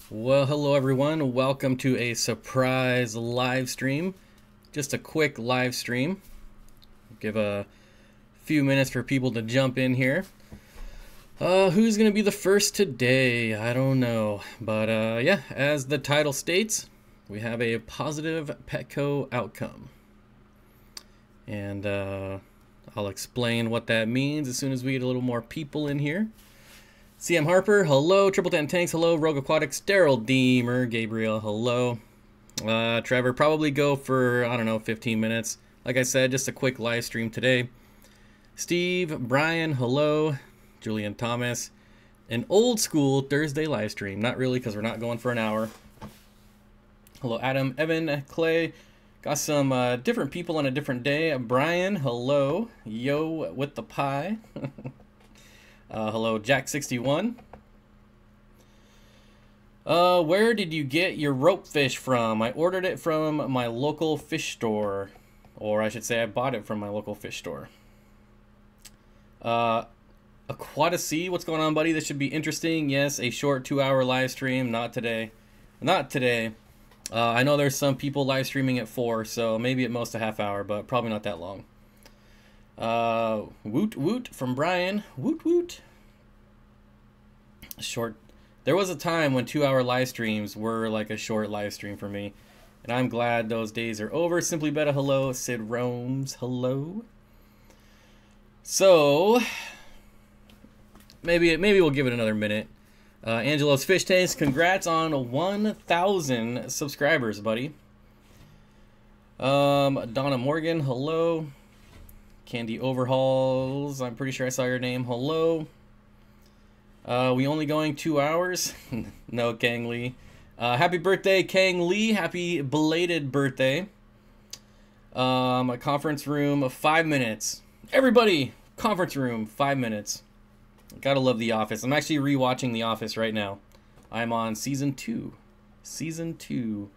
Well, hello everyone. Welcome to a surprise live stream. Just a quick live stream. Give a few minutes for people to jump in here. Who's going to be the first today? I don't know. But yeah, as the title states, we have a positive Petco outcome. And I'll explain what that means as soon as we get a little more people in here. CM Harper, hello. Triple Ten Tanks, hello. Rogue Aquatics, Daryl Deemer, Gabriel, hello. Trevor, probably go for, I don't know, 15 minutes. Like I said, just a quick live stream today. Steve, Brian, hello. Julian Thomas, an old school Thursday live stream. Not really, because we're not going for an hour. Hello, Adam, Evan, Clay. Got some different people on a different day. Brian, hello. Yo with the pie. Hello, Jack61. Where did you get your rope fish from? I ordered it from my local fish store. Or I should say I bought it from my local fish store. Aquatics, what's going on, buddy? This should be interesting. Yes, a short 2-hour live stream. Not today. Not today. I know there's some people live streaming at 4, so maybe at most a half hour, but probably not that long. Woot woot from Brian. Woot woot. Short. There was a time when 2-hour live streams were like a short live stream for me, and I'm glad those days are over. Simply Beta, hello. Sid Roams, hello. So maybe we'll give it another minute. Angelo's Fish Taste, congrats on 1,000 subscribers, buddy. Donna Morgan, hello. Candy Overhauls, I'm pretty sure I saw your name. Hello. We only going 2 hours? No, Kang Lee. Happy birthday, Kang Lee. Happy belated birthday. A conference room, 5 minutes. Everybody, conference room, 5 minutes. Gotta love The Office. I'm actually rewatching The Office right now. I'm on season 2. Season 2.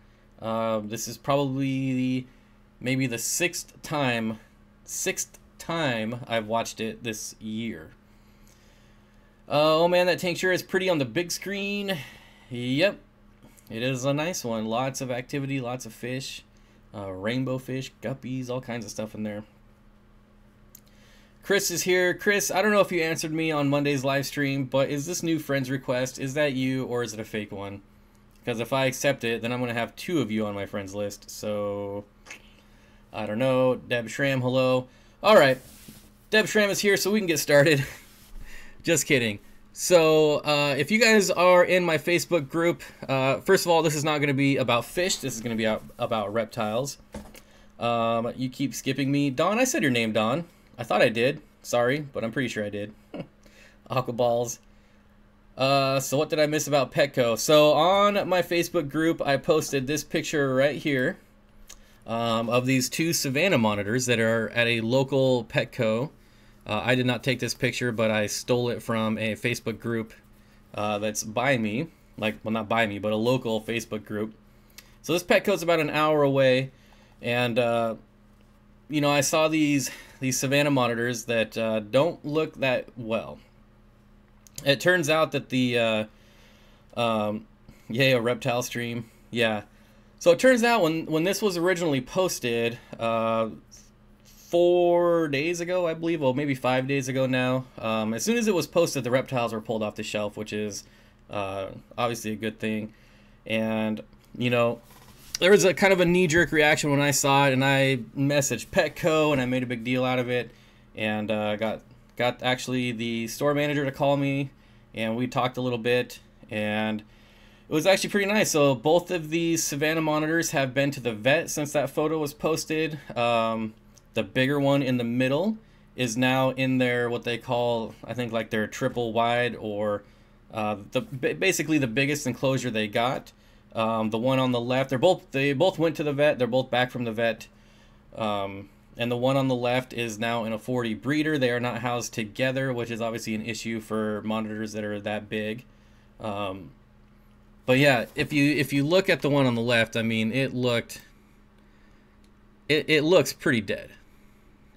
This is probably maybe the sixth time I've watched it this year. Oh man, that tank sure is pretty on the big screen. Yep, it is a nice one. Lots of activity, lots of fish, rainbow fish, guppies, all kinds of stuff in there. Chris is here. Chris, I don't know if you answered me on Monday's live stream, but is this new friends request, is that you or is it a fake one? Because if I accept it, then I'm going to have 2 of you on my friends list. So I don't know. Deb Schramm, hello. All right, Deb Schramm is here, so we can get started. Just kidding. So if you guys are in my Facebook group, first of all, this is not going to be about fish. This is going to be about reptiles. You keep skipping me. Dawn, I said your name, Dawn. I thought I did. Sorry, but I'm pretty sure I did. Aquaballs. So what did I miss about Petco? So on my Facebook group, I posted this picture right here. Of these 2 Savannah monitors that are at a local Petco. I did not take this picture, but I stole it from a Facebook group that's by me. Well, not by me, but a local Facebook group. So this Petco's about an hour away. And, you know, I saw these Savannah monitors that don't look that well. It turns out that the, a reptile stream. Yeah. So it turns out when this was originally posted 4 days ago, I believe, well, maybe 5 days ago now, as soon as it was posted, the reptiles were pulled off the shelf, which is obviously a good thing. And, you know, there was a kind of a knee-jerk reaction when I saw it, and I messaged Petco, and I made a big deal out of it, and got actually the store manager to call me, and we talked a little bit, and it was actually pretty nice. So both of these Savannah monitors have been to the vet since that photo was posted. The bigger one in the middle is now in their, what they call, I think, like their triple wide, or basically the biggest enclosure they got. The one on the left, they both went to the vet. They're both back from the vet. And the one on the left is now in a 40 breeder. They are not housed together, which is obviously an issue for monitors that are that big. But yeah, if you look at the one on the left, I mean, it looks pretty dead.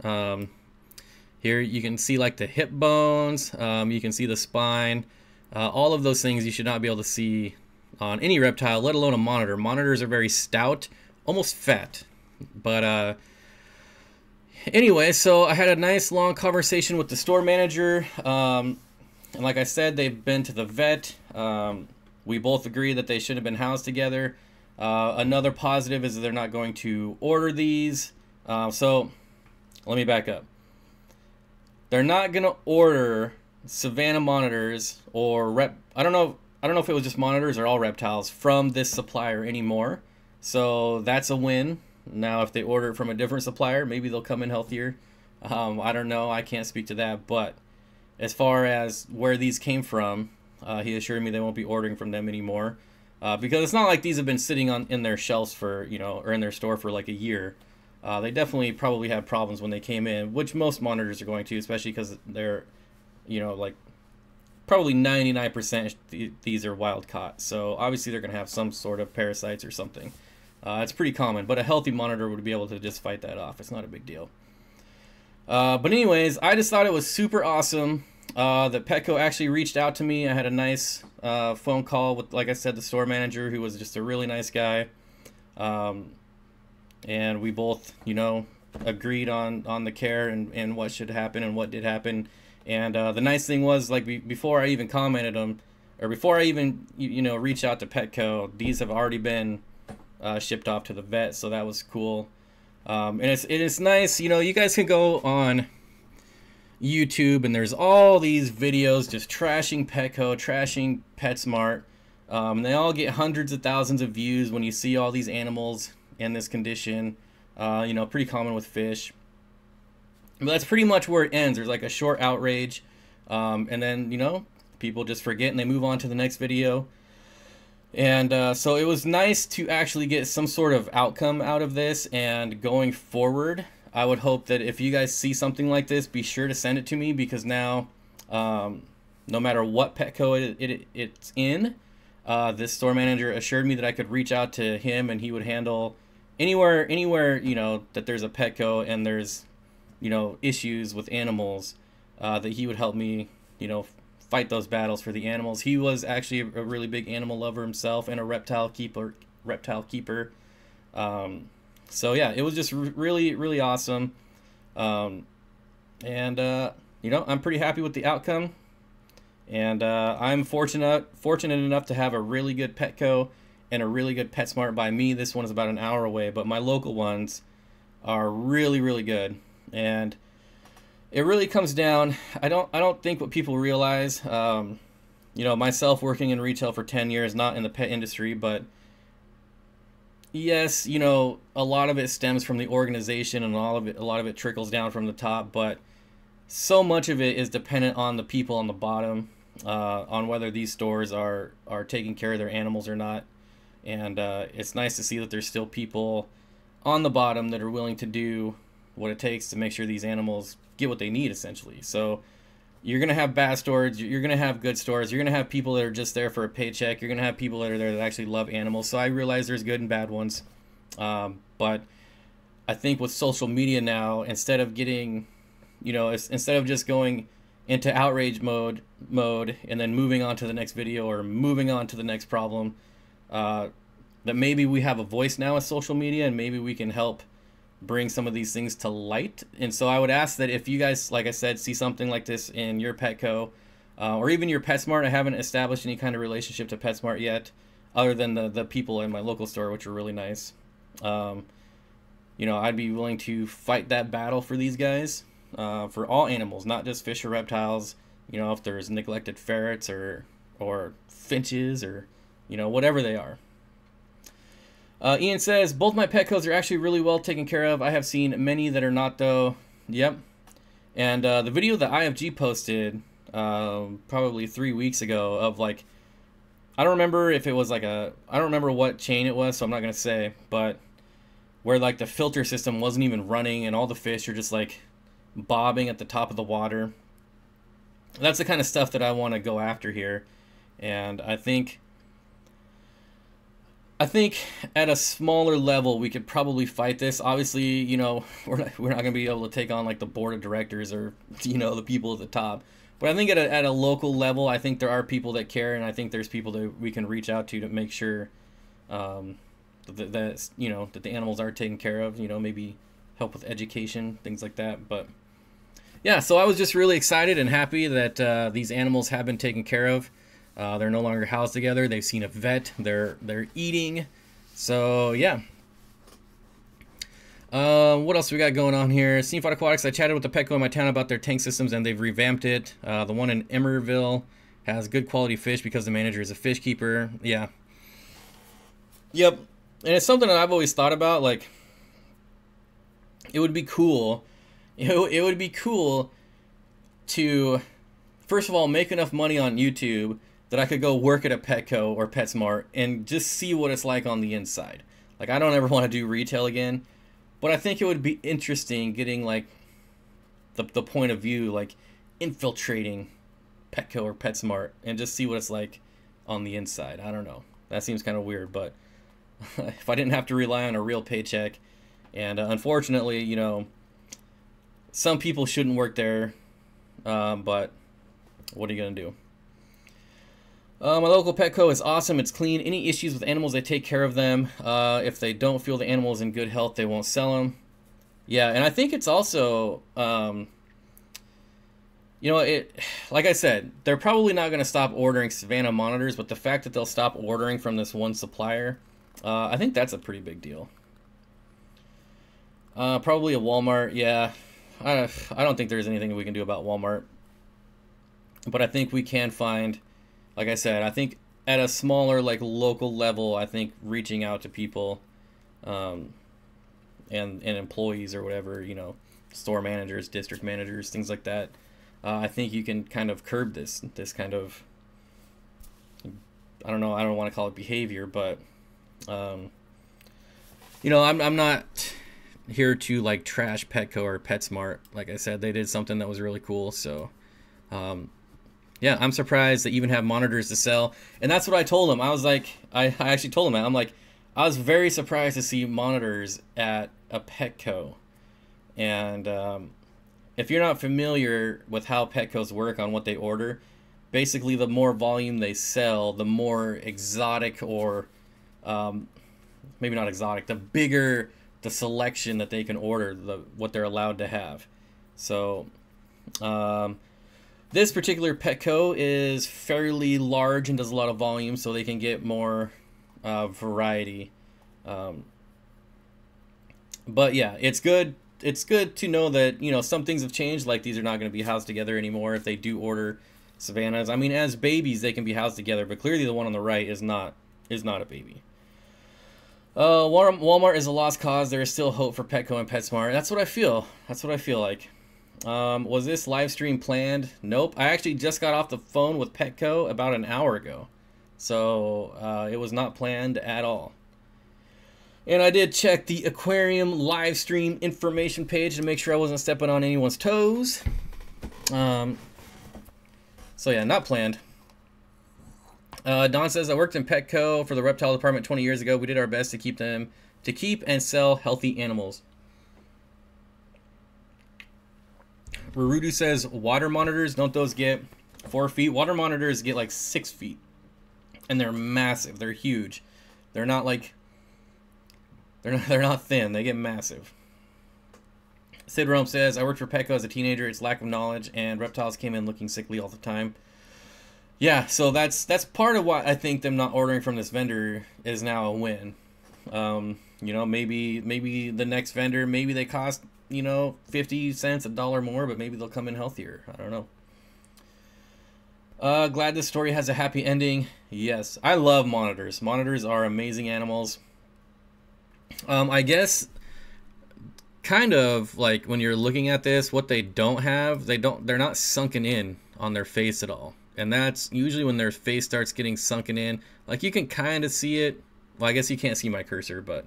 Here you can see like the hip bones. You can see the spine. All of those things you should not be able to see on any reptile, let alone a monitor. Monitors are very stout, almost fat. But anyway, so I had a nice long conversation with the store manager. And like I said, they've been to the vet. We both agree that they should have been housed together. Another positive is that they're not going to order these. So let me back up. They're not going to order Savannah monitors or I don't know if it was just monitors or all reptiles from this supplier anymore. So that's a win. Now if they order it from a different supplier, maybe they'll come in healthier. I don't know. I can't speak to that. But as far as where these came from, he assured me they won't be ordering from them anymore. Because it's not like these have been sitting in their shelves for, or in their store for like a year. They definitely probably had problems when they came in, which most monitors are going to, especially because they're, like probably 99% these are wild caught. So obviously they're going to have some sort of parasites or something. It's pretty common, but a healthy monitor would be able to just fight that off. It's not a big deal. But anyways, I just thought it was super awesome that Petco actually reached out to me. I had a nice phone call with, like I said, the store manager, who was just a really nice guy. And we both, agreed on the care and what should happen and what did happen. And the nice thing was, like, before I even commented them, or before I even, reached out to Petco, these have already been shipped off to the vet, so that was cool. And it is nice, you guys can go on YouTube and there's all these videos just trashing Petco, trashing PetSmart. They all get hundreds of thousands of views when you see all these animals in this condition. Pretty common with fish. But that's pretty much where it ends. There's like a short outrage, and then people just forget and they move on to the next video. And so it was nice to actually get some sort of outcome out of this. And going forward, I would hope that if you guys see something like this, be sure to send it to me, because now no matter what Petco it's in, this store manager assured me that I could reach out to him and he would handle anywhere that there's a Petco and there's issues with animals, that he would help me fight those battles for the animals. He was actually a really big animal lover himself and a reptile keeper. So yeah, it was just really, really awesome. I'm pretty happy with the outcome. And I'm fortunate enough to have a really good Petco and a really good PetSmart by me. This one is about an hour away, but my local ones are really, really good. And it really comes down, I don't think what people realize, myself working in retail for 10 years, not in the pet industry, but yes, a lot of it stems from the organization and a lot of it trickles down from the top, but so much of it is dependent on the people on the bottom, on whether these stores are taking care of their animals or not. And it's nice to see that there's still people on the bottom that are willing to do what it takes to make sure these animals get what they need, essentially. So you're going to have bad stores, you're going to have good stores, you're going to have people that are just there for a paycheck, you're going to have people that are there that actually love animals. So I realize there's good and bad ones. But I think with social media now, instead of getting, instead of just going into outrage mode and then moving on to the next video or moving on to the next problem, that maybe we have a voice now with social media and maybe we can help bring some of these things to light. And so I would ask that if you guys, like I said, see something like this in your Petco or even your PetSmart. I haven't established any kind of relationship to PetSmart yet, other than the people in my local store, which are really nice. I'd be willing to fight that battle for these guys, for all animals, not just fish or reptiles. If there's neglected ferrets or finches or whatever they are. Ian says, both my Petcos are actually really well taken care of. I have seen many that are not, though. Yep. And the video that IFG posted probably 3 weeks ago of, like, I don't remember if it was like I don't remember what chain it was, so I'm not going to say, but where, like, the filter system wasn't even running and all the fish are just, like, bobbing at the top of the water. That's the kind of stuff that I want to go after here. And I think at a smaller level we could probably fight this. Obviously, we're not going to be able to take on like the board of directors or the people at the top, But I think at a local level, I think there are people that care, and I think there's people that we can reach out to make sure that you know, that the animals are taken care of. You know, maybe help with education, things like that. But yeah, so I was just really excited and happy that these animals have been taken care of. They're no longer housed together. They've seen a vet. They're eating. So yeah. What else we got going on here? Steenfott Aquatics. I chatted with the Petco in my town about their tank systems, and they've revamped it. The one in Emerville has good quality fish because the manager is a fish keeper. Yeah. Yep. And it's something that I've always thought about. Like, it would be cool. It would be cool to, first of all, make enough money on YouTube that I could go work at a Petco or PetSmart and just see what it's like on the inside. Like, I don't ever want to do retail again. But I think it would be interesting getting, like, the point of view, like, infiltrating Petco or PetSmart and just see what it's like on the inside. I don't know. That seems kind of weird, but if I didn't have to rely on a real paycheck, and unfortunately, you know, some people shouldn't work there, but what are you going to do? My local Petco is awesome. It's clean. Any issues with animals, they take care of them. If they don't feel the animal is in good health, they won't sell them. Yeah, and I think it's also, you know, like I said, they're probably not going to stop ordering Savannah monitors, but the fact that they'll stop ordering from this one supplier, I think that's a pretty big deal. Probably a Walmart. Yeah, I don't think there's anything we can do about Walmart, but I think we can find. Like I said, I think at a smaller, like, local level, I think reaching out to people and employees or whatever, you know, store managers, district managers, things like that, I think you can kind of curb this kind of, I don't know, I don't want to call it behavior, but, you know, I'm not here to, like, trash Petco or PetSmart. Like I said, they did something that was really cool, so, yeah, I'm surprised they even have monitors to sell. And that's what I told him. I was like, I actually told him that. I'm like, I was very surprised to see monitors at a Petco. And if you're not familiar with how Petcos work on what they order, basically the more volume they sell, the more exotic or maybe not exotic, the bigger the selection that they can order, what they're allowed to have. So this particular Petco is fairly large and does a lot of volume, so they can get more variety. But yeah, it's good. It's good to know that, you know, some things have changed. Like, these are not going to be housed together anymore if they do order Savannahs. I mean, as babies, they can be housed together, but clearly the one on the right is not a baby. Walmart is a lost cause. There is still hope for Petco and PetSmart. That's what I feel. That's what I feel like. Was this live stream planned? Nope. I actually just got off the phone with Petco about an hour ago. So it was not planned at all. And I did check the Aquarium live stream information page to make sure I wasn't stepping on anyone's toes. So yeah, not planned. Don says, I worked in Petco for the reptile department 20 years ago. We did our best to keep and sell healthy animals. Rurudu says, water monitors, don't those get 4 feet? Water monitors get like 6 feet. And they're massive. They're huge. They're not like, they're not thin. They get massive. Sid Rome says, I worked for Petco as a teenager. It's lack of knowledge, and reptiles came in looking sickly all the time. Yeah, so that's part of why I think them not ordering from this vendor is now a win. You know, maybe the next vendor, maybe they cost, you know, 50 cents, $1 more, but maybe they'll come in healthier. I don't know. Glad this story has a happy ending. Yes, I love monitors. Monitors are amazing animals. I guess kind of like when you're looking at this, what they don't have, they're not sunken in on their face at all. And that's usually when their face starts getting sunken in. Like, you can kind of see it. Well, I guess you can't see my cursor, but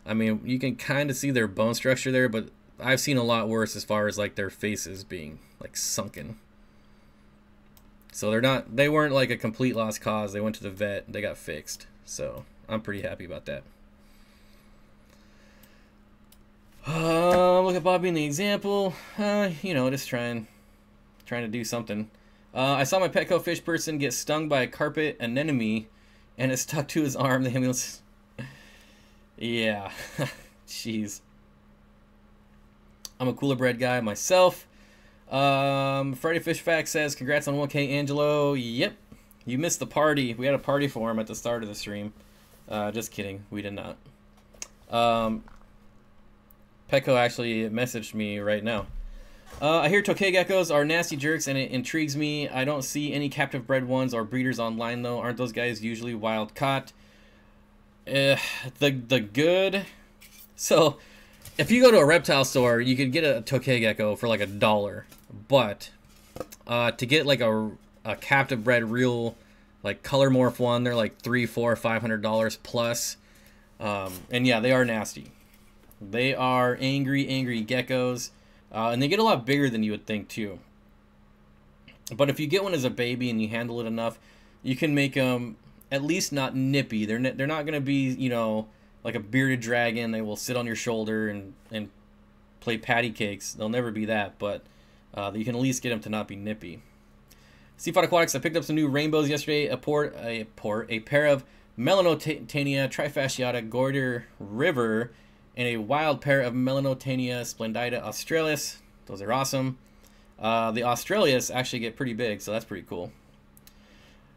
I mean, you can kind of see their bone structure there, but I've seen a lot worse as far as like their faces being like sunken. So they weren't like a complete lost cause. They went to the vet, they got fixed. So I'm pretty happy about that. Look at Bob being the example. You know, just trying trying to do something. I saw my Petco fish person get stung by a carpet anemone, and it stuck to his arm. The ambulance. Yeah, jeez. I'm a cooler bread guy myself. Friday Fish Fact says, congrats on 1K, Angelo. Yep, you missed the party. We had a party for him at the start of the stream. Just kidding, we did not. Petco actually messaged me right now. I hear Tokay geckos are nasty jerks, and it intrigues me. I don't see any captive bred ones or breeders online, though. Aren't those guys usually wild caught? The good... So, if you go to a reptile store, you could get a Tokay gecko for like $1. But, to get like a captive bred real, like color morph one, they're like $300, $400, $500 plus. And yeah, they are nasty. They are angry geckos. And they get a lot bigger than you would think too. But if you get one as a baby and you handle it enough, you can make them at least not nippy. They're not going to be, you know, like a bearded dragon. They will sit on your shoulder and play patty cakes. They'll never be that, but you can at least get them to not be nippy. Steenfott Aquatics, I picked up some new rainbows yesterday. A pair of Melanotania trifasciata Gorder River, and a wild pair of Melanotania splendida australis. Those are awesome. The Australias actually get pretty big, so that's pretty cool.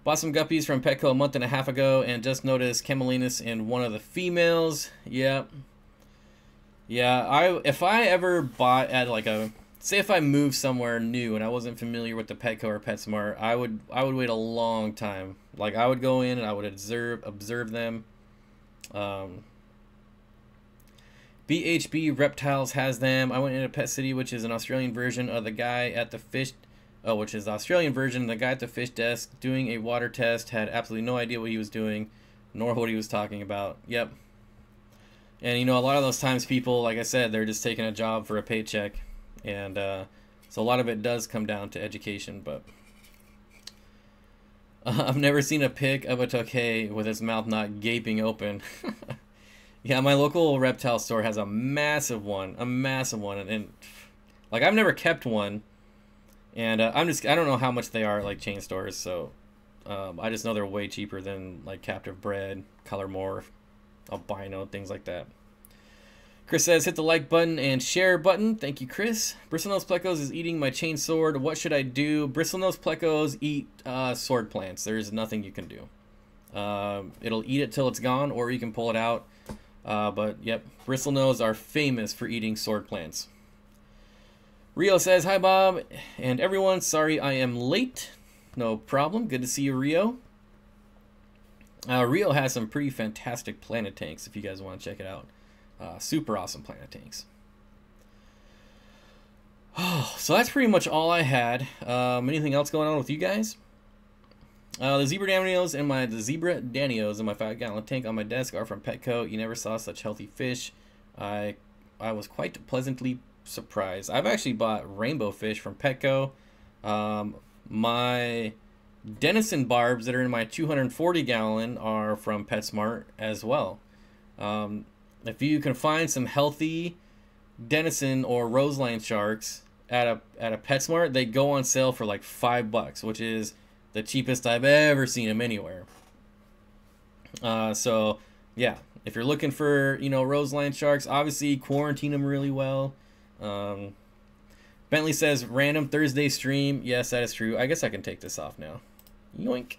Bought some guppies from Petco a month and a half ago, and just noticed Camelinus in one of the females. Yep. Yeah, if I ever bought at like a... Say if I moved somewhere new and I wasn't familiar with the Petco or PetSmart, I would wait a long time. Like, I would go in and I would observe them. BHB Reptiles has them. I went into Pet City, which is an Australian version of the guy at the fish... Oh, which is the Australian version. The guy at the fish desk doing a water test had absolutely no idea what he was doing, nor what he was talking about. Yep. And, you know, a lot of those times people, like I said, they're just taking a job for a paycheck. And so a lot of it does come down to education, but... I've never seen a pic of a Tokay with its mouth not gaping open. Yeah, my local reptile store has a massive one. And like, I've never kept one. And I don't know how much they are at like chain stores, so I just know they're way cheaper than like captive bred, color morph, albino, things like that. Chris says, hit the like button and share button. Thank you, Chris. Bristlenose plecos is eating my chain sword. What should I do? Bristlenose plecos eat sword plants. There's nothing you can do. It'll eat it till it's gone, or you can pull it out. But yep, bristlenose are famous for eating sword plants. Rio says, hi Bob and everyone, sorry I am late. No problem, good to see you, Rio. Rio has some pretty fantastic planet tanks if you guys want to check it out. Super awesome planet tanks. Oh, so that's pretty much all I had. Anything else going on with you guys? The zebra danios and the zebra danios in my 5-gallon tank on my desk are from Petco. You never saw such healthy fish. I was quite pleasantly surprised. I've actually bought rainbow fish from Petco. My Denison barbs that are in my 240-gallon are from PetSmart as well. If you can find some healthy Denison or roseline sharks at a PetSmart, they go on sale for like $5, which is the cheapest I've ever seen them anywhere. So yeah, if you're looking for, you know, roseline sharks, obviously quarantine them really well. Bentley says random Thursday stream. Yes, that is true. I guess I can take this off now. Yoink.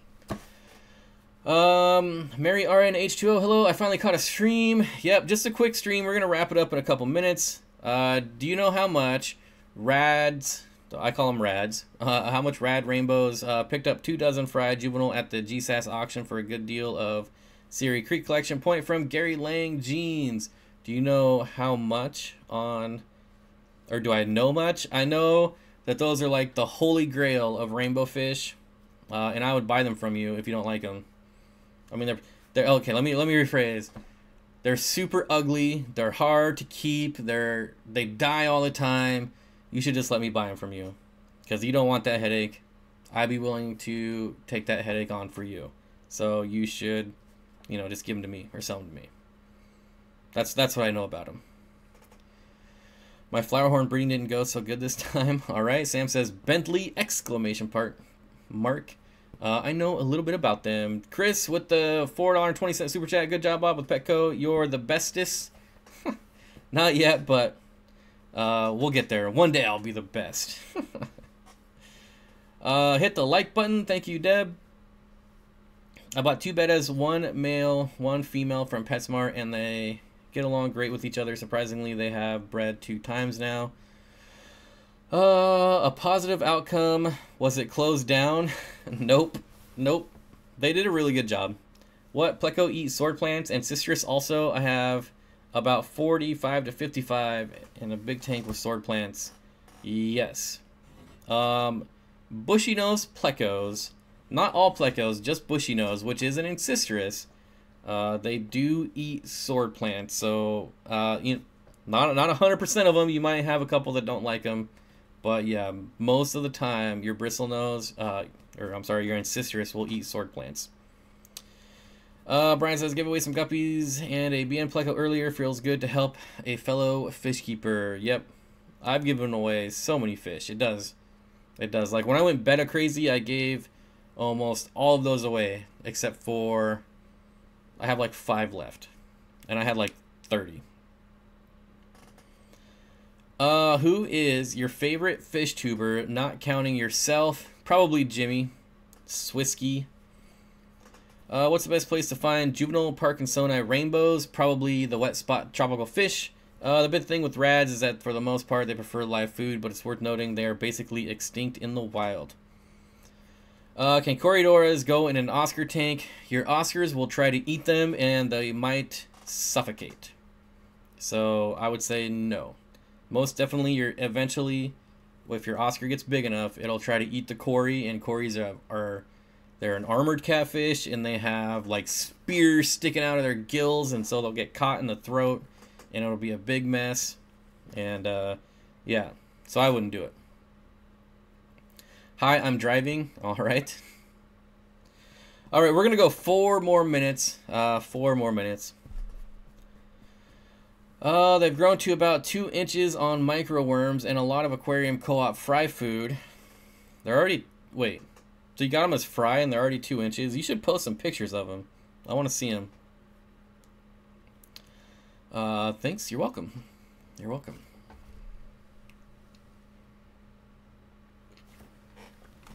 Mary RNH2O, hello. I finally caught a stream. Yep, just a quick stream. We're gonna wrap it up in a couple minutes. Do you know how much Rads, I call them Rads, how much Rad Rainbows picked up 2 dozen fried juvenile at the GSAS auction for a good deal of Siri Creek collection? Point from Gary Lang Jeans. Do you know how much on... Or do I know much? I know that those are like the holy grail of rainbow fish, and I would buy them from you if you don't like them. I mean, they're okay. Let me rephrase. They're super ugly. They're hard to keep. They die all the time. You should just let me buy them from you, because you don't want that headache. I'd be willing to take that headache on for you. So you should, you know, just give them to me or sell them to me. That's what I know about them. My flower horn breeding didn't go so good this time. All right, Sam says Bentley exclamation mark. I know a little bit about them. Chris with the $4.20 super chat. Good job, Bob, with Petco. You're the bestest. Not yet, but we'll get there. One day I'll be the best. Hit the like button. Thank you, Deb. I bought 2 bettas, 1 male, 1 female from PetSmart, and they get along great with each other. Surprisingly, they have bred 2 times now. A positive outcome. Was it closed down? Nope. They did a really good job. What? Pleco eats sword plants and citrus also. I have about 45 to 55 in a big tank with sword plants. Yes. Bushy nose plecos. Not all plecos, just bushy nose, which isn't in citrus. They do eat sword plants, so you know, not 100% of them. You might have a couple that don't like them, but yeah, most of the time your bristlenose, or I'm sorry, your ancistrus will eat sword plants. Brian says, give away some guppies and a BN pleco earlier. Feels good to help a fellow fish keeper. Yep, I've given away so many fish. It does. Like when I went beta crazy, I gave almost all of those away except for I have like 5 left, and I had like 30. Who is your favorite fish tuber, not counting yourself? Probably Jimmy Swisky. What's the best place to find juvenile Parkinsoni rainbows? Probably the wet spot tropical fish. The big thing with rads is that for the most part they prefer live food, but it's worth noting they are basically extinct in the wild. Can Corridoras go in an Oscar tank? Your Oscars will try to eat them and they might suffocate. So I would say no. Most definitely, you're eventually, if your Oscar gets big enough, it'll try to eat the Cory, and Corys they're an armored catfish, and they have like spears sticking out of their gills, and so they'll get caught in the throat, and it'll be a big mess. And yeah, so I wouldn't do it. Hi, I'm driving. All right. All right, we're going to go 4 more minutes. 4 more minutes. They've grown to about 2 inches on microworms and a lot of aquarium co-op fry food. They're already... Wait. So you got them as fry and they're already 2 inches? You should post some pictures of them. I want to see them. Thanks. You're welcome. You're welcome.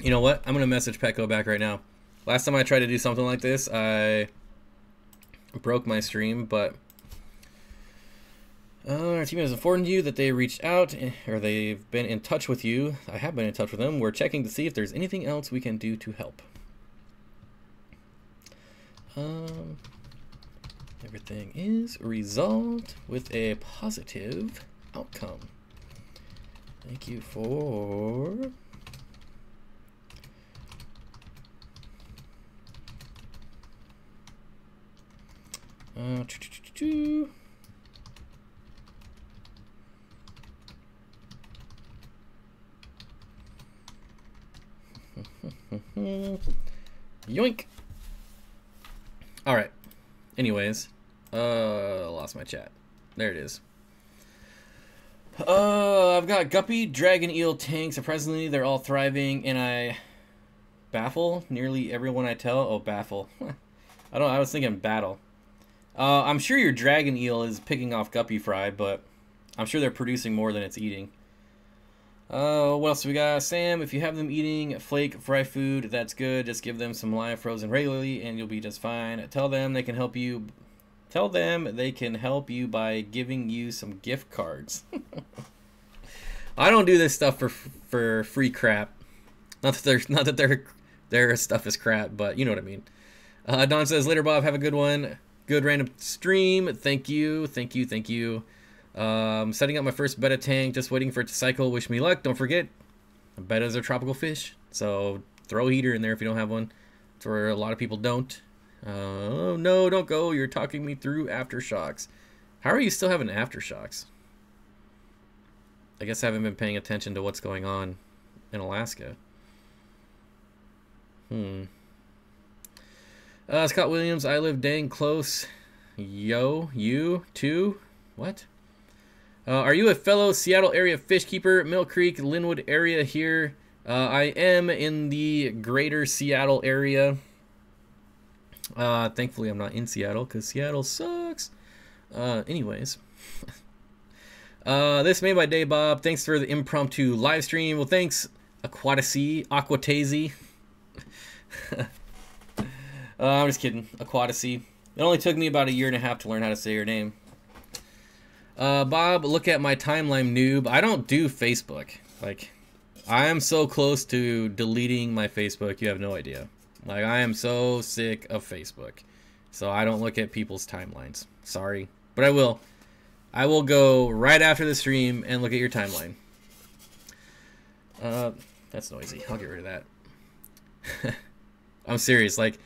You know what? I'm going to message Petco back right now. Last time I tried to do something like this, I broke my stream, but our team has informed you that they reached out, or they've been in touch with you. I have been in touch with them. We're checking to see if there's anything else we can do to help. Everything is resolved with a positive outcome. Thank you for... Yoink. All right. Anyways, lost my chat. There it is. I've got guppy, dragon, eel, tank. Surprisingly, they're all thriving, and I baffle nearly everyone I tell. Oh, baffle. I was thinking battle. I'm sure your dragon eel is picking off guppy fry, but I'm sure they're producing more than it's eating. What else do we got? Sam, if you have them eating flake fry food, that's good. Just give them some live frozen regularly and you'll be just fine. Tell them they can help you. Tell them they can help you by giving you some gift cards. I don't do this stuff for free crap. Not that their stuff is crap, but you know what I mean. Don says, later Bob, have a good one. Good random stream. Thank you. Setting up my first betta tank, just waiting for it to cycle. Wish me luck. Don't forget, bettas are tropical fish, so throw a heater in there if you don't have one. That's where a lot of people don't. Oh no, don't go. You're talking me through aftershocks. How are you still having aftershocks? I guess I haven't been paying attention to what's going on in Alaska. Scott Williams, I live dang close. Yo, you too? What? Are you a fellow Seattle area fish keeper? Mill Creek, Linwood area here. I am in the greater Seattle area. Thankfully, I'm not in Seattle because Seattle sucks. Anyways. This made my day, Bob. Thanks for the impromptu live stream. Well, thanks, Aquatics. I'm just kidding. Aquatics. It only took me about 1.5 years to learn how to say your name. Bob, look at my timeline, noob. I don't do Facebook. Like, I am so close to deleting my Facebook, you have no idea. Like, I am so sick of Facebook. So I don't look at people's timelines. Sorry. But I will. I will go right after the stream and look at your timeline. That's noisy. I'll get rid of that. I'm serious. Like,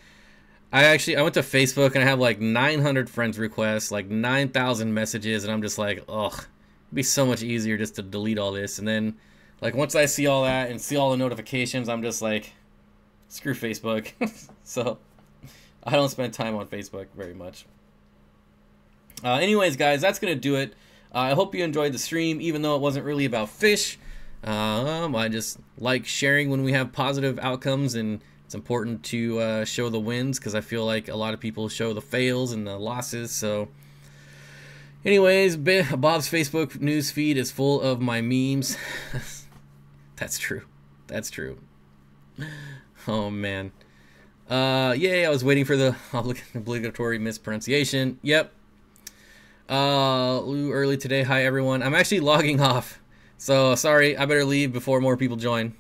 I went to Facebook and I have like 900 friends requests, like 9,000 messages, and I'm just like, ugh, it'd be so much easier just to delete all this. And then, like, once I see all that and see all the notifications, I'm just like, screw Facebook. So, I don't spend time on Facebook very much. Anyways, guys, that's going to do it. I hope you enjoyed the stream, even though it wasn't really about fish. I just like sharing when we have positive outcomes, and it's important to show the wins because I feel like a lot of people show the fails and the losses. So anyways, Bob's Facebook news feed is full of my memes. That's true. That's true. Oh, man. Yay, I was waiting for the obligatory mispronunciation. Yep. Early today. Hi, everyone. I'm actually logging off. So, sorry. I better leave before more people join.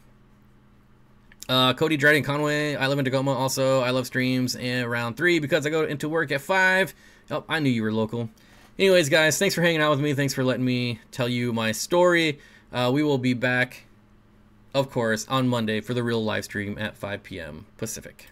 Cody Dryden Conway. I live in Tacoma also. I love streams and around 3 because I go into work at 5. Oh, I knew you were local. Anyways, guys, thanks for hanging out with me. Thanks for letting me tell you my story. We will be back, of course, on Monday for the real live stream at 5 p.m. Pacific.